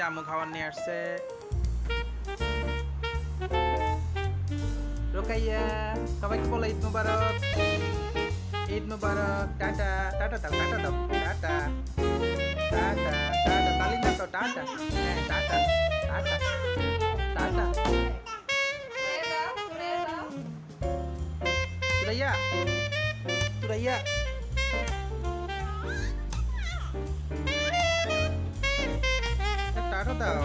যে আম্মু খাবার নিয়ে আসছে। রোকাইয়া সবাইকে বলো ঈদ মুবারক, ঈদ মুবারক। টাটা টাটা দাও, টাটা দাও, টাটা টাটা টাটা, তালি না তো, টাটা। হ্যাঁ tata tata tata. Suraiya Suraiya tata দাও।